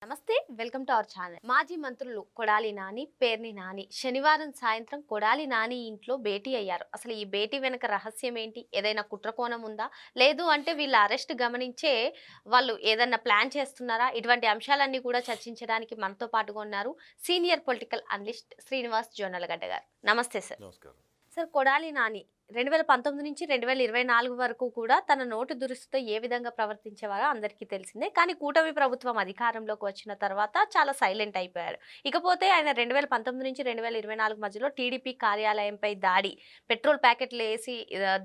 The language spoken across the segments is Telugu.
నమస్తే వెల్కమ్ టు అవర్ ఛానల్. మాజీ మంత్రులు కొడాలి నాని, పేర్ని నాని శనివారం సాయంత్రం కొడాలి నాని ఇంట్లో భేటీ అయ్యారు. అసలు ఈ భేటీ వెనక రహస్యం ఏంటి? ఏదైనా కుట్రకోణం ఉందా? లేదు అంటే వీళ్ళ అరెస్ట్ గమనించే వాళ్ళు ఏదన్నా ప్లాన్ చేస్తున్నారా? ఇటువంటి అంశాలన్నీ కూడా చర్చించడానికి మనతో పాటుగా ఉన్నారు senior political analyst Srinivas Jonnalagadda గారు. నమస్తే సార్. నమస్కారం. సార్, కొడాలి నాని 2019 నుంచి 2024 వరకు కూడా తన నోటు దురుసుతో ఏ విధంగా ప్రవర్తించేవారో అందరికీ తెలిసిందే. కానీ కూటమి ప్రభుత్వం అధికారంలోకి వచ్చిన తర్వాత చాలా సైలెంట్ అయిపోయారు. ఇకపోతే ఆయన 2019 నుంచి 2024 మధ్యలో టీడీపీ కార్యాలయంపై దాడి, పెట్రోల్ ప్యాకెట్లు వేసి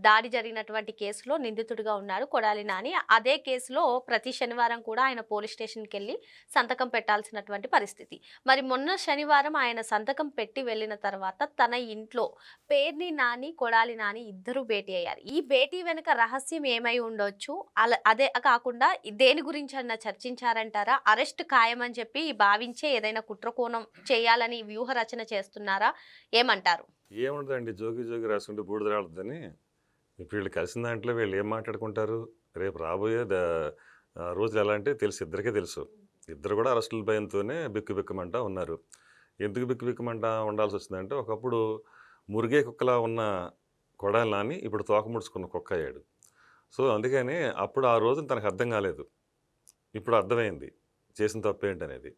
దాడి జరిగినటువంటి కేసులో నిందితుడిగా ఉన్నారు కొడాలి నాని. అదే కేసులో ప్రతి శనివారం కూడా ఆయన పోలీస్ స్టేషన్కి వెళ్ళి సంతకం పెట్టాల్సినటువంటి పరిస్థితి. మరి మొన్న శనివారం ఆయన సంతకం పెట్టి వెళ్ళిన తర్వాత తన ఇంట్లో పేర్ని నాని, కొడాలి నాని ఇద్దరు భేటీ అయ్యారు. ఈ భేటీ వెనుక రహస్యం ఏమై ఉండొచ్చు? అదే కాకుండా దేని గురించి అన్న చర్చించారంటారా? అరెస్ట్ ఖాయమని చెప్పి భావించే ఏదైనా కుట్రకోణం చేయాలని వ్యూహ రచన చేస్తున్నారా? ఏమంటారు? ఏముండదండి, జోగి జోగి రాసుకుంటే బూడిద రాలదని. ఇప్పుడు వీళ్ళు కలిసిన దాంట్లో వీళ్ళు ఏం మాట్లాడుకుంటారు? రేపు రాబోయే రోజులు ఎలా అంటే తెలుసు, ఇద్దరికే తెలుసు. ఇద్దరు కూడా అరెస్టుల భయంతోనే బిక్కు బిక్కమంటా ఉన్నారు. ఎందుకు బిక్కు బిక్కమంటా ఉండాల్సి వచ్చిందంటే, ఒకప్పుడు మురిగే కుక్కలా ఉన్న కొడాలి నాని ఇప్పుడు తోక ముడుచుకున్న కుక్క అయ్యాడు. సో అందుకని అప్పుడు ఆ రోజున తనకు అర్థం కాలేదు, ఇప్పుడు అర్థమైంది చేసిన తప్పేంటనేది.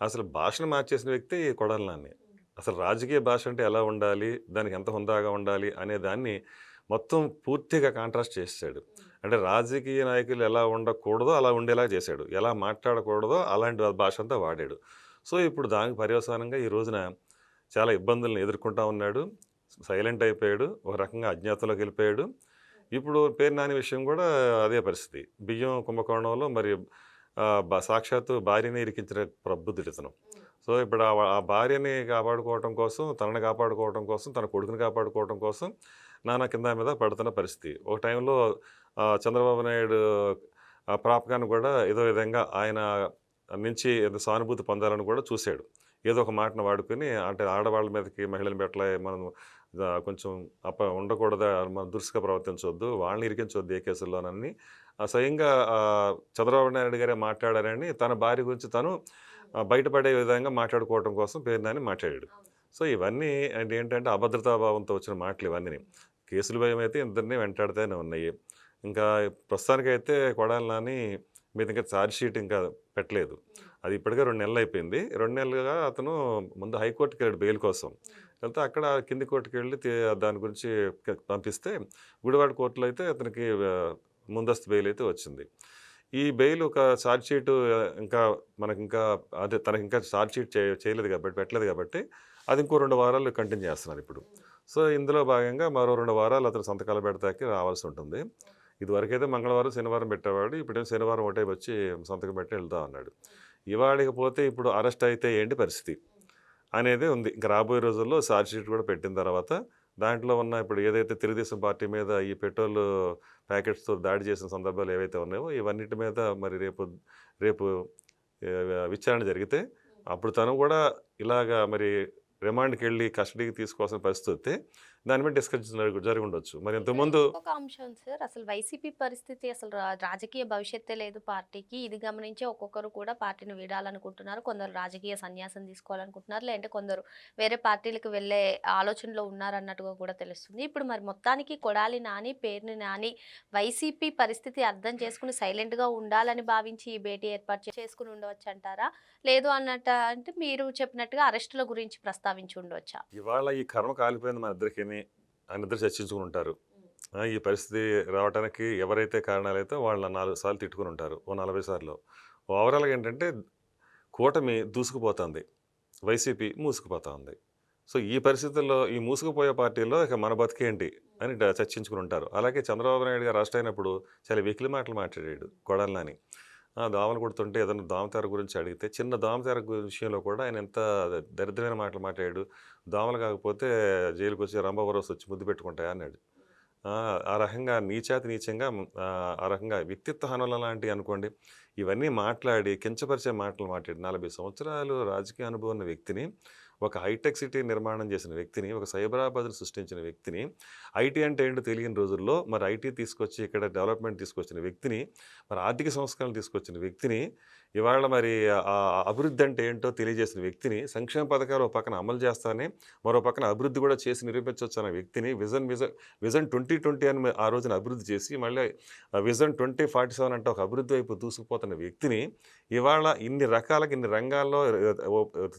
అసలు భాషను మార్చేసిన వ్యక్తి కొడాలి నాని. అసలు రాజకీయ భాష అంటే ఎలా ఉండాలి, దానికి ఎంత హుందాగా ఉండాలి అనే దాన్ని మొత్తం పూర్తిగా కాంట్రాస్ట్ చేసాడు. అంటే రాజకీయ నాయకులు ఎలా ఉండకూడదో అలా ఉండేలా చేశాడు, ఎలా మాట్లాడకూడదో అలాంటి భాష అంతా వాడాడు. సో ఇప్పుడు దానికి పర్యవసానంగా ఈ రోజున చాలా ఇబ్బందులను ఎదుర్కొంటా ఉన్నాడు. సైలెంట్ అయిపోయాడు, ఒక రకంగా అజ్ఞాతంలోకి వెళ్ళిపోయాడు. ఇప్పుడు పేరు నాని విషయం కూడా అదే పరిస్థితి. బియ్యం కుంభకోణంలో మరి సాక్షాత్తు భార్యని ఇరికించిన ప్రబుద్ధుడు ఇతను. సో ఇప్పుడు ఆ భార్యని కాపాడుకోవటం కోసం, తనని కాపాడుకోవటం కోసం, తన కొడుకుని కాపాడుకోవటం కోసం నానా కింద మీద పడుతున్న పరిస్థితి. ఒక టైంలో చంద్రబాబు నాయుడు ప్రాపకాన్ని కూడా ఏదో విధంగా ఆయన నుంచి ఏదో సానుభూతి పొందాలని కూడా చూశాడు. ఏదో ఒక మాటను వాడుకొని, అంటే ఆడవాళ్ళ మీదకి మహిళలు పెట్టలే, మనం కొంచెం ఉండకూడదా, మనం దురుసుగా ప్రవర్తించవద్దు, వాళ్ళని ఇరికించవద్దు ఏ కేసుల్లోనని స్వయంగా చంద్రబాబు నాయుడు గారే మాట్లాడారని తన భార్య గురించి తను బయటపడే విధంగా మాట్లాడుకోవడం కోసం పేరు నాని మాట్లాడాడు. సో ఇవన్నీ అంటే ఏంటంటే అభద్రతాభావంతో వచ్చిన మాటలు ఇవన్నీ. కేసుల భయం అయితే ఇద్దరిని వెంటాడుతూనే ఉన్నాయి. ఇంకా ప్రస్తుతానికైతే కొడాలి నాని మీద ఇంకా ఛార్జ్ షీట్ ఇంకా పెట్టలేదు. అది ఇప్పటికే 2 నెలలు అయిపోయింది. 2 నెలలుగా అతను ముందు హైకోర్టుకి వెళ్ళాడు బెయిల్ కోసం. వెళ్తే అక్కడ కింది కోర్టుకి వెళ్ళి దాని గురించి పంపిస్తే గుడివాడ కోర్టులో అయితే అతనికి ముందస్తు బెయిల్ అయితే వచ్చింది. ఈ బెయిల్ ఒక ఛార్జ్ షీటు ఇంకా మనకి ఇంకా అదే తనకి ఇంకా ఛార్జ్ షీట్ చేయలేదు కాబట్టి, పెట్టలేదు కాబట్టి అది ఇంకో 2 వారాలు కంటిన్యూ చేస్తున్నారు ఇప్పుడు. సో ఇందులో భాగంగా మరో 2 వారాలు అతను సంతకాలు పెడతాకి రావాల్సి ఉంటుంది. ఇదివరకైతే మంగళవారం శనివారం పెట్టేవాడు, ఇప్పుడేమో శనివారం ఒకటే వచ్చి సంతకం పెట్టి వెళ్తా ఉన్నాడు. ఇవాడికి పోతే ఇప్పుడు అరెస్ట్ అయితే ఏంటి పరిస్థితి అనేది ఉంది. ఇంకా రాబోయే రోజుల్లో ఛార్జ్ షీట్ కూడా పెట్టిన తర్వాత దాంట్లో ఉన్న ఇప్పుడు ఏదైతే తెలుగుదేశం పార్టీ మీద ఈ పెట్రోల్ ప్యాకెట్స్తో దాడి చేసిన సందర్భాలు ఏవైతే ఉన్నాయో ఇవన్నిటి మీద మరి రేపు విచారణ జరిగితే అప్పుడు తను కూడా ఇలాగా మరి రిమాండ్కి వెళ్ళి కస్టడీకి తీసుకోవాల్సిన పరిస్థితి వస్తే దాని మీద డిస్కషన్ జరిగి ఉండొచ్చు. మరి ఇంతకుముందు ఒక అంశం సార్, అసలు వైసీపీ పరిస్థితి, అసలు రాజకీయ భవిష్యత్తే లేదు పార్టీకి. ఇది గమనించి ఒక్కొక్కరు కూడా పార్టీని వీడాలనుకుంటున్నారు. కొందరు రాజకీయ సన్యాసం తీసుకోవాలనుకుంటున్నారు, లేదంటే కొందరు వేరే పార్టీలకు వెళ్ళే ఆలోచనలో ఉన్నారన్నట్టుగా కూడా తెలుస్తుంది. ఇప్పుడు మరి మొత్తానికి కొడాలి నాని, పేర్ని నాని వైసీపీ పరిస్థితి అర్థం చేసుకుని సైలెంట్గా ఉండాలని భావించి ఈ భేటీ ఏర్పాటు చేసుకుని ఉండవచ్చు అంటారా? లేదు అన్నట్టు అంటే మీరు చెప్పినట్టుగా అరెస్టుల గురించి ప్రస్తావించి ఉండవచ్చా? ఇవాళ ఈ కర్మ కాలిపోయింది మన ఇద్దరికి ఆయన ఇద్దరు చర్చించుకుని ఉంటారు. ఈ పరిస్థితి రావడానికి ఎవరైతే కారణాలైతే వాళ్ళని 4 సార్లు తిట్టుకుని ఉంటారు, ఓ 40 సార్లు. ఓవరాల్గా ఏంటంటే కూటమి దూసుకుపోతుంది, వైసీపీ మూసుకుపోతా ఉంది. సో ఈ పరిస్థితుల్లో ఈ మూసుకుపోయే పార్టీలో ఇక మన బతికేంటి అని చర్చించుకుని ఉంటారు. అలాగే చంద్రబాబు నాయుడు గారు అరెస్ట్ అయినప్పుడు చాలా వెకిలి మాటలు మాట్లాడాడు కొడాలి నాని. దోమలు కొడుతుంటే ఏదైనా దోమతెర గురించి అడిగితే చిన్న దోమతెర విషయంలో కూడా ఆయన ఎంత దరిద్రమైన మాటలు మాట్లాడాడు. దోమలు కాకపోతే జైలుకి వచ్చి రంభవరోస్ వచ్చి ముద్దు పెట్టుకుంటాయా అన్నాడు. ఆ రకంగా నీచంగా ఆ రకంగా వ్యక్తిత్వ హననం లాంటివి అనుకోండి, ఇవన్నీ మాట్లాడి కించపరిచే మాటలు మాట్లాడి 40 సంవత్సరాలు రాజకీయ అనుభవం ఉన్న వ్యక్తిని, ఒక హైటెక్ సిటీ నిర్మాణం చేసిన వ్యక్తిని, ఒక సైబరాబాద్ని సృష్టించిన వ్యక్తిని, ఐటీ అంటే ఏంటో తెలియని రోజుల్లో మరి ఐటీ తీసుకొచ్చి ఇక్కడ డెవలప్మెంట్ తీసుకొచ్చిన వ్యక్తిని, మరి ఆర్థిక సంస్కరణలు తీసుకొచ్చిన వ్యక్తిని ఇవాళ మరి ఆ అభివృద్ధి అంటే ఏంటో తెలియజేసిన వ్యక్తిని, సంక్షేమ పథకాలు ఒక పక్కన అమలు చేస్తానే, మరో పక్కన అభివృద్ధి కూడా చేసి నిరూపించవచ్చు అన్న వ్యక్తిని విజన్ 2020 అని ఆ రోజున అభివృద్ధి చేసి, మళ్ళీ విజన్ 2047 అంటే ఒక అభివృద్ధి వైపు దూసుకుపోతున్న వ్యక్తిని, ఇవాళ ఇన్ని రకాలకి ఇన్ని రంగాల్లో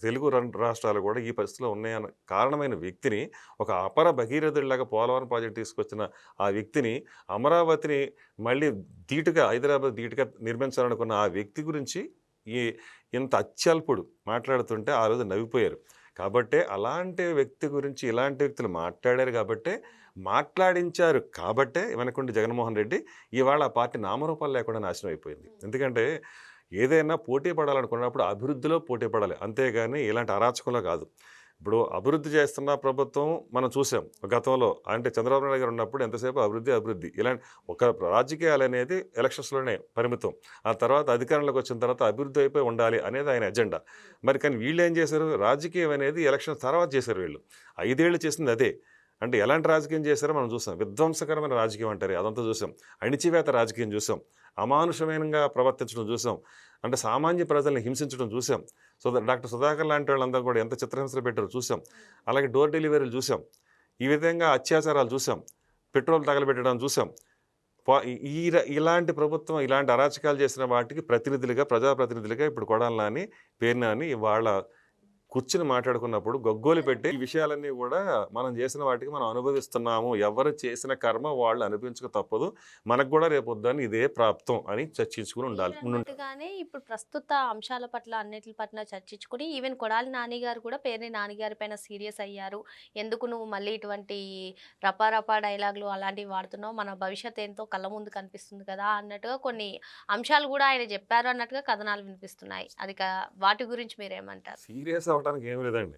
తెలుగు రాష్ట్రాలు కూడా ఈ పరిస్థితిలో ఉన్నాయన్న కారణమైన వ్యక్తిని, ఒక అపర భగీరథుడిలాగా పోలవరం ప్రాజెక్ట్ తీసుకొచ్చిన ఆ వ్యక్తిని, అమరావతిని మళ్ళీ ధీటుగా హైదరాబాద్ ధీటుగా నిర్మించాలనుకున్న ఆ వ్యక్తి గురించి ఈ ఇంత అత్యల్పుడు మాట్లాడుతుంటే ఆ రోజు నవ్విపోయారు. కాబట్టే అలాంటి వ్యక్తి గురించి ఇలాంటి వ్యక్తులు మాట్లాడారు కాబట్టే, మాట్లాడించారు కాబట్టే వెనకుండి జగన్మోహన్ రెడ్డి ఇవాళ ఆ పార్టీ నామరూపాలు లేకుండా నాశనం అయిపోయింది. ఎందుకంటే ఏదైనా పోటీ పడాలనుకున్నప్పుడు అభివృద్ధిలో పోటీ పడాలి, అంతేగాని ఇలాంటి అరాచకంలో కాదు. ఇప్పుడు అభివృద్ధి చేస్తున్న ప్రభుత్వం మనం చూసాం గతంలో, అంటే చంద్రబాబు నాయుడు గారు ఉన్నప్పుడు ఎంతసేపు అభివృద్ధి ఇలాంటి ఒక రాజకీయాలు అనేది ఎలక్షన్స్లోనే పరిమితం. ఆ తర్వాత అధికారంలోకి వచ్చిన తర్వాత అభివృద్ధి అయిపోయి ఉండాలి అనేది ఆయన ఎజెండా. మరి కానీ వీళ్ళు ఏం చేశారు, రాజకీయం అనేది ఎలక్షన్ తర్వాత చేశారు వీళ్ళు. 5 ఏళ్ళు చేసింది అదే. అంటే ఎలాంటి రాజకీయం చేశారో మనం చూసాం. విధ్వంసకరమైన రాజకీయం అంటారు, అదంతా చూసాం. అణిచివేత రాజకీయం చూసాం. అమానుషమైనగా ప్రవర్తించడం చూసాం. అంటే సామాన్య ప్రజల్ని హింసించడం చూసాం. డాక్టర్ సుధాకర్ లాంటి వాళ్ళందరూ కూడా ఎంత చిత్రహింసలు పెట్టారో చూసాం. అలాగే డోర్ డెలివరీలు చూసాం. ఈ విధంగా అత్యాచారాలు చూసాం. పెట్రోల్ తగలబెట్టడం చూసాం. ఇలాంటి ప్రభుత్వం ఇలాంటి అరాచకాలు చేసిన వాటికి ప్రతినిధులుగా, ప్రజాప్రతినిధులుగా ఇప్పుడు కొడాలి నాని, పేర్ని నాని వాళ్ళ కూర్చుని మాట్లాడుకున్నప్పుడు గగ్గోలు పెట్టి ఈ విషయాలన్నీ కూడా మనం చేసిన వాటికి మనం అనుభవిస్తున్నాము, ఎవరు చేసిన కర్మ వాళ్ళు అనిపించక తప్పదు, మనకు కూడా రేపొద్దని ఇదే ప్రాప్తం అని చర్చించుకుని ఉండాలి. అన్నట్టుగానే ఇప్పుడు ప్రస్తుత అంశాల పట్ల అన్నిటి పట్ల చర్చించుకుని ఈవెన్ కొడాలి నాని గారు కూడా పేరుని నాని గారి పైన సీరియస్ అయ్యారు. ఎందుకు నువ్వు మళ్ళీ ఇటువంటి రపా డైలాగులు అలాంటివి వాడుతున్నావు, మన భవిష్యత్ ఏంటో కళ్ళ ముందు కనిపిస్తుంది కదా అన్నట్టుగా కొన్ని అంశాలు కూడా ఆయన చెప్పారు అన్నట్టుగా కథనాలు వినిపిస్తున్నాయి. అది వాటి గురించి మీరేమంటారు? సీరియస్ అవ్వడానికి ఏం లేదండి.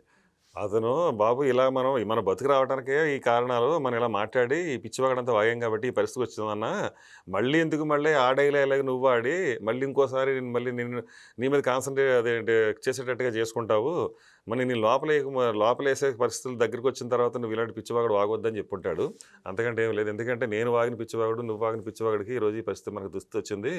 అతను బాబు ఇలా మన బతుకు రావడానికే ఈ కారణాలు, మనం ఇలా మాట్లాడి ఈ పిచ్చివాగడంతా వాగాం కాబట్టి ఈ పరిస్థితికి వచ్చిందన్న, మళ్ళీ ఎందుకు మళ్ళీ ఆ డైలాగ్ నువ్వు ఆడి మళ్ళీ ఇంకోసారి మళ్ళీ నీ మీద కాన్సన్ట్రేట్ అదేంటి చేసేటట్టుగా చేసుకుంటావు, మరి నేను లోపలేసే పరిస్థితులు దగ్గరికి వచ్చిన తర్వాత నువ్వు ఇలాంటి పిచ్చివాగుడు వాగొద్దని చెప్పుంటాడు. అంతకంటే ఏం లేదు. ఎందుకంటే నేను వాగిన పిచ్చివాగుడు, నువ్వు వాగిన పిచ్చివాగుడికి ఈరోజు ఈ పరిస్థితి మనకు దుస్థితి వచ్చింది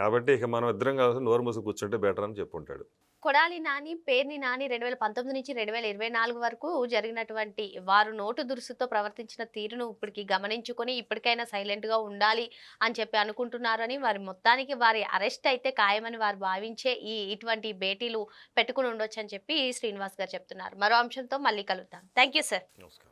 కాబట్టి ఇక మనం ఇద్దరం కలిసి నోరు మూసుకు కూర్చుంటే బెటర్ అని చెప్పుంటాడు. కొడాలి నాని, పేర్ని నాని 2019 నుంచి 2024 వరకు జరిగినటువంటి వారు నోటు దురుసుతో ప్రవర్తించిన తీరును ఇప్పటికి గమనించుకొని ఇప్పటికైనా సైలెంట్గా ఉండాలి అని చెప్పి అనుకుంటున్నారని, వారి మొత్తానికి వారి అరెస్ట్ అయితే ఖాయమని వారు భావించే ఇటువంటి భేటీలు పెట్టుకుని ఉండొచ్చు అని చెప్పి శ్రీనివాస్ గారు చెప్తున్నారు. మరో అంశంతో మళ్ళీ కలుద్దాం. Thank you sir. నమస్కారం.